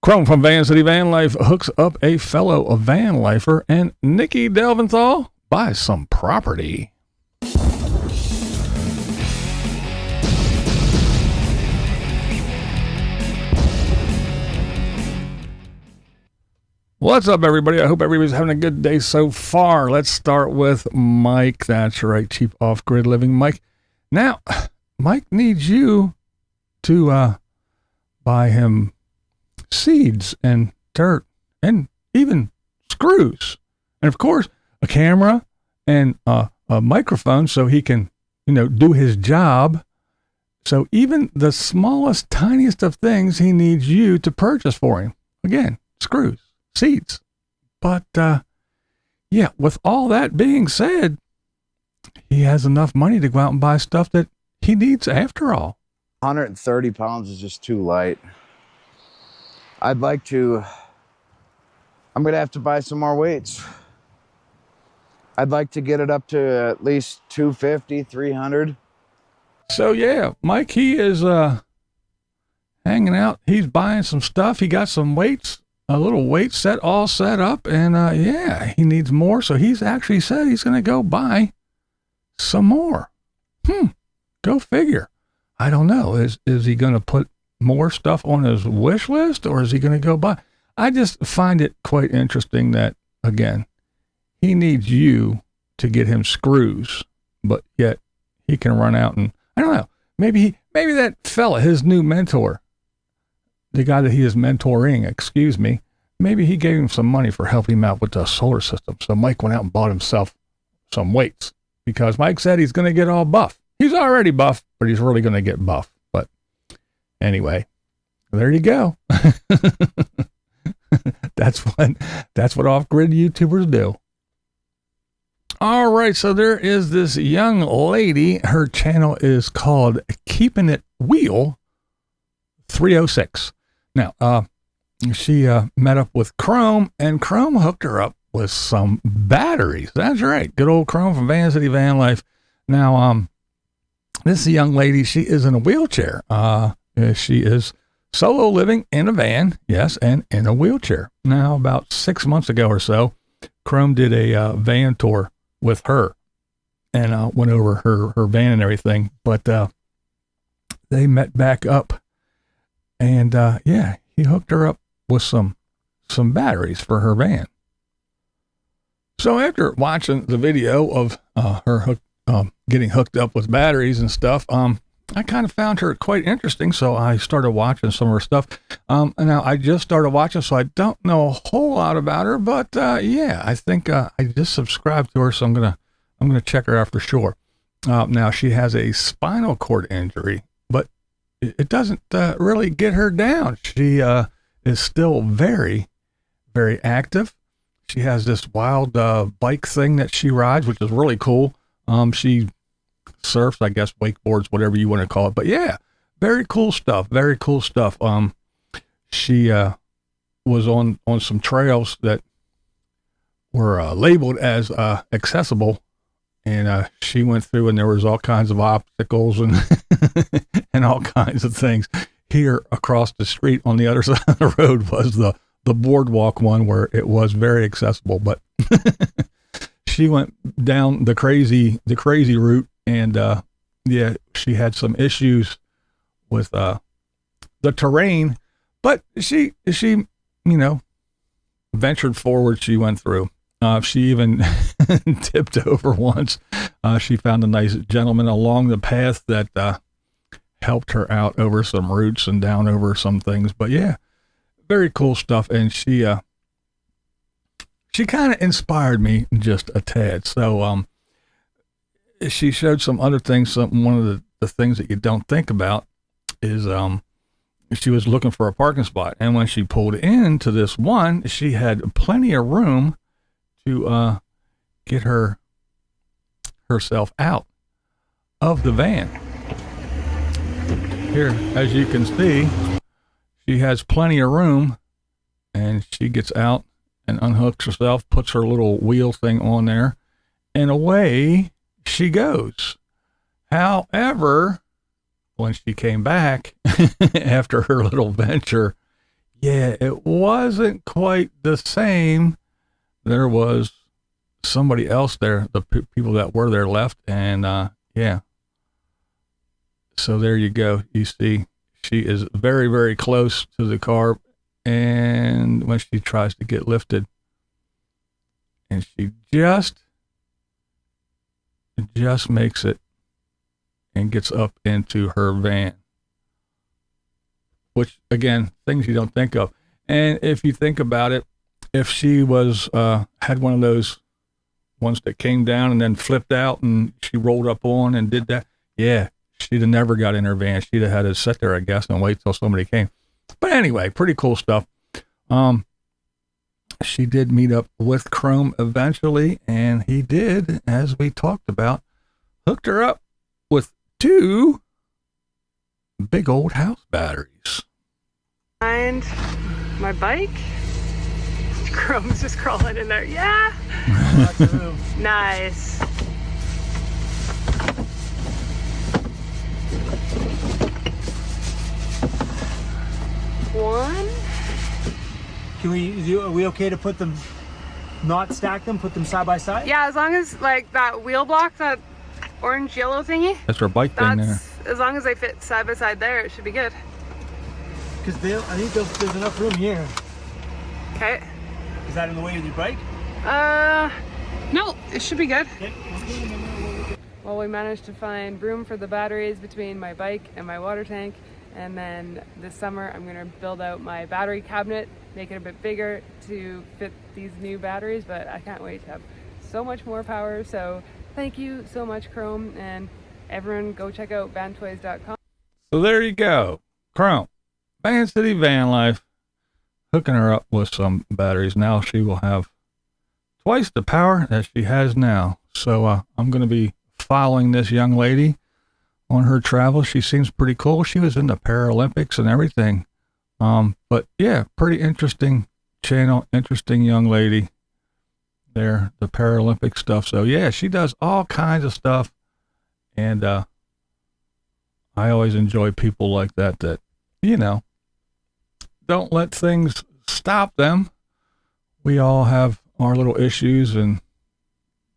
Chrome from Vancity Vanlife hooks up a fellow van lifer, and Nikki Delventhal buys some property. What's up, everybody? I hope everybody's having a good day so far. Let's start with Mike. That's right, cheap off-grid living Mike. Now, Mike needs you to buy him seeds and dirt and even screws. And, of course, a camera and a microphone so he can, do his job. So even the smallest, tiniest of things he needs you to purchase for him. Again, screws. Seeds. But with all that being said, he has enough money to go out and buy stuff that he needs after all. 130 pounds is just too light. I'm gonna have to buy some more weights. I'd like to get it up to at least 250, 300. So yeah, Mike, he is hanging out. He's buying some stuff. He got some weights. A little weight set all set up, and he needs more, so he's actually said he's going to go buy some more. Go figure. I don't know. Is he going to put more stuff on his wish list, or is he going to go buy? I just find it quite interesting that, again, he needs you to get him screws, but yet he can run out and, I don't know, maybe that fella, his new mentor, the guy that he is mentoring, maybe he gave him some money for helping him out with the solar system. So Mike went out and bought himself some weights because Mike said he's going to get all buff. He's already buff, but he's really going to get buff. But anyway, there you go. That's what off-grid YouTubers do. All right, so there is this young lady. Her channel is called Keepinit Wheel 306. Now, she met up with Chrome, and Chrome hooked her up with some batteries. That's right. Good old Chrome from Vancity Vanlife. Now, this young lady, she is in a wheelchair. She is solo living in a van, yes, and in a wheelchair. Now, about 6 months ago or so, Chrome did a van tour with her and went over her van and everything. But they met back up. And, he hooked her up with some batteries for her van. So after watching the video of her getting hooked up with batteries and stuff, I kind of found her quite interesting. So I started watching some of her stuff. And now I just started watching, so I don't know a whole lot about her. But, I think I just subscribed to her, so I'm gonna check her out for sure. Now, she has a spinal cord injury, but it doesn't really get her down. She is still very, very active. She has this wild bike thing that she rides, which is really cool. She surfs, I guess, wakeboards, whatever you want to call it. But yeah, very cool stuff. Very cool stuff. She was on some trails that were labeled as accessible. And she went through, and there was all kinds of obstacles and and all kinds of things. Here across the street on the other side of the road was the boardwalk one where it was very accessible. But she went down the crazy route, and she had some issues with the terrain. But she ventured forward. She went through. She even tipped over once. She found a nice gentleman along the path that helped her out over some roots and down over some things. But yeah, very cool stuff. And she kind of inspired me just a tad. So she showed some other things. One of the things that you don't think about is she was looking for a parking spot. And when she pulled into this one, she had plenty of room to get herself out of the van. Here, as you can see, she has plenty of room, and she gets out and unhooks herself, puts her little wheel thing on there, and away she goes. However, when she came back after her little venture, yeah, it wasn't quite the same. There was somebody else there, the people that were there left, and yeah. So there you go. You see, she is very, very close to the car, and when she tries to get lifted, and she just makes it and gets up into her van, which, again, things you don't think of. And if you think about it, if she was had one of those ones that came down and then flipped out and she rolled up on and did that, yeah, she'd have never got in her van. She'd have had to sit there, I guess, and wait till somebody came. But anyway, pretty cool stuff. She did meet up with Chrome eventually, and he did, as we talked about, hooked her up with 2 big old house batteries. Find my bike. Chrome's just crawling in there. Yeah. Nice. One. Are we okay to put them, not stack them, put them side by side? Yeah, as long as like that wheel block, that orange yellow thingy. That's her bike thing there. As long as they fit side by side there, it should be good. Because I think there's enough room here. Okay. Is that in the way of your bike? No, it should be good. Okay. Well, we managed to find room for the batteries between my bike and my water tank. And then this summer, I'm going to build out my battery cabinet, make it a bit bigger to fit these new batteries. But I can't wait to have so much more power. So thank you so much, Chrome. And everyone go check out vantoys.com. So there you go. Chrome, Vancity Vanlife, hooking her up with some batteries. Now she will have twice the power that she has now. So I'm going to be following this young lady on her travels. She seems pretty cool. She was in the Paralympics and everything. But yeah, pretty interesting channel, interesting young lady there, the Paralympic stuff. So yeah, she does all kinds of stuff. And I always enjoy people like that, you know, don't let things stop them. We all have our little issues, and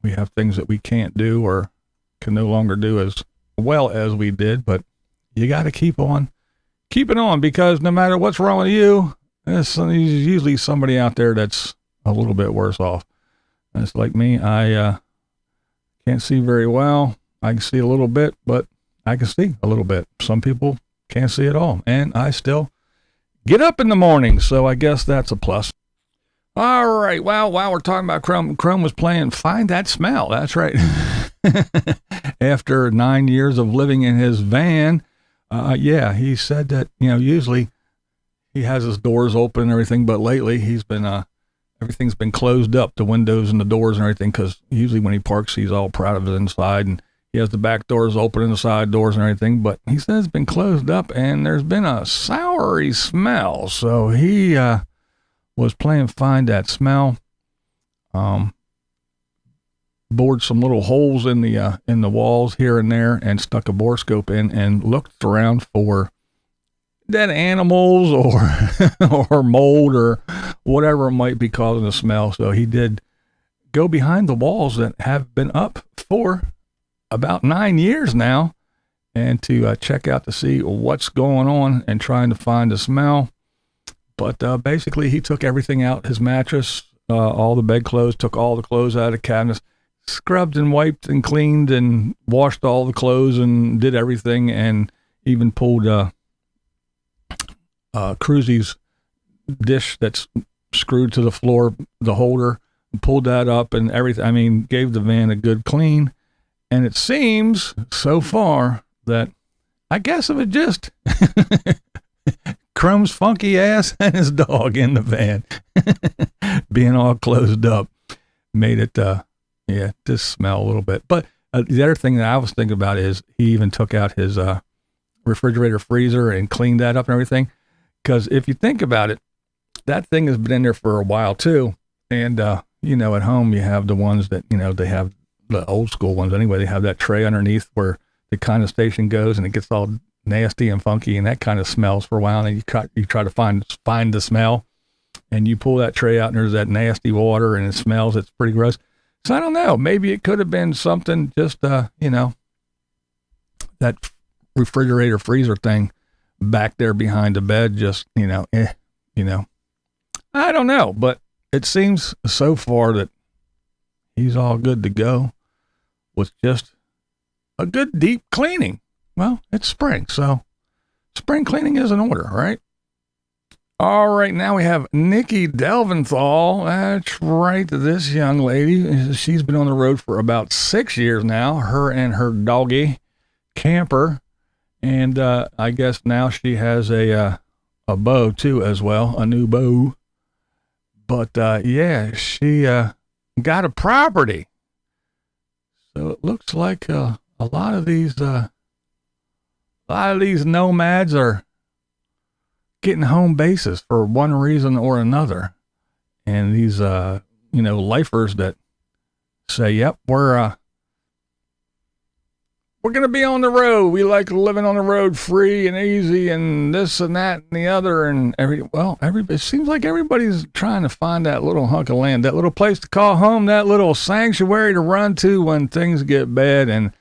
we have things that we can't do or can no longer do as well as we did, but you got to keep on keeping on, because no matter what's wrong with you, there's usually somebody out there that's a little bit worse off. And it's like me. I can't see very well. I can see a little bit, but I can see a little bit. Some people can't see at all, and I still get up in the morning, so I guess that's a plus. All right, well, while we're talking about Chrome was playing Find That Smell. That's right. After 9 years of living in his van, yeah, he said that, you know, usually he has his doors open and everything, but lately he's been, everything's been closed up, the windows and the doors and everything, because usually when he parks, he's all proud of it inside, and he has the back doors open and the side doors and everything, but he says it's been closed up and there's been a soury smell. So he was playing Find That Smell, bored some little holes in the walls here and there, and stuck a borescope in and looked around for dead animals or mold or whatever might be causing the smell. So he did go behind the walls that have been up for about 9 years now, and to check out to see what's going on and trying to find the smell. But basically he took everything out, his mattress, all the bedclothes, took all the clothes out of the cabinets, scrubbed and wiped and cleaned and washed all the clothes and did everything, and even pulled Cruzy's dish that's screwed to the floor, the holder, pulled that up and everything. I mean, gave the van a good clean. And it seems so far that, I guess it was just Chrome's funky ass and his dog in the van being all closed up made it, just smell a little bit. But the other thing that I was thinking about is he even took out his refrigerator freezer and cleaned that up and everything. Because if you think about it, that thing has been in there for a while too. And, you know, at home you have the ones that, you know, they have the old school ones anyway. They have that tray underneath where the condensation goes and it gets all nasty and funky, and that kind of smells for a while. And you try to find the smell, and you pull that tray out, and there's that nasty water, and it smells. It's pretty gross. So I don't know. Maybe it could have been something just you know, that refrigerator freezer thing back there behind the bed. Just you know, I don't know, but it seems so far that he's all good to go with just a good deep cleaning. Well, it's spring, so spring cleaning is in order, right? All right, now we have Nikki Delventhal. That's right, this young lady. She's been on the road for about 6 years now, her and her doggy Camper. And I guess now she has a bow, too, as well, a new bow. But, yeah, she got a property. So it looks like a lot of these nomads are getting home bases for one reason or another. And these, lifers that say, yep, we're going to be on the road. We like living on the road free and easy and this and that and the other. And it seems like everybody's trying to find that little hunk of land, that little place to call home, that little sanctuary to run to when things get bad, and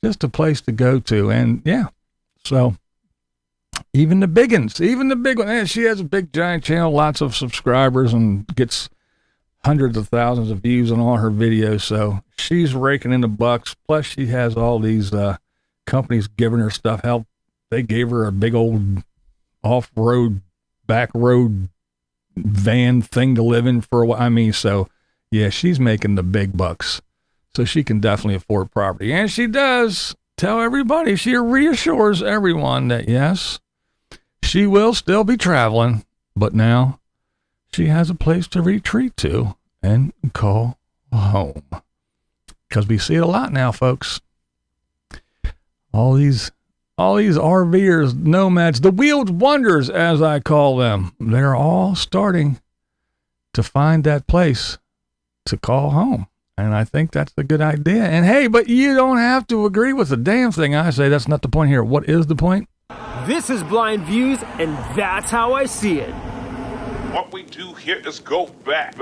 just a place to go to. And yeah, so even the big one, and she has a big giant channel, lots of subscribers, and gets hundreds of thousands of views on all her videos. So she's raking in the bucks. Plus she has all these companies giving her stuff. Help. They gave her a big old off-road, back road van thing to live in for a while. I mean, so yeah, she's making the big bucks. So she can definitely afford property. And she does tell everybody, she reassures everyone that yes, she will still be traveling, but now she has a place to retreat to and call home. Because we see it a lot now, folks. All these RVers, nomads, the wheeled wonders, as I call them, they're all starting to find that place to call home. And I think that's a good idea. And hey, but you don't have to agree with the damn thing I say. That's not the point here. What is the point? This is Blind Views, and that's how I see it. What we do here is go back.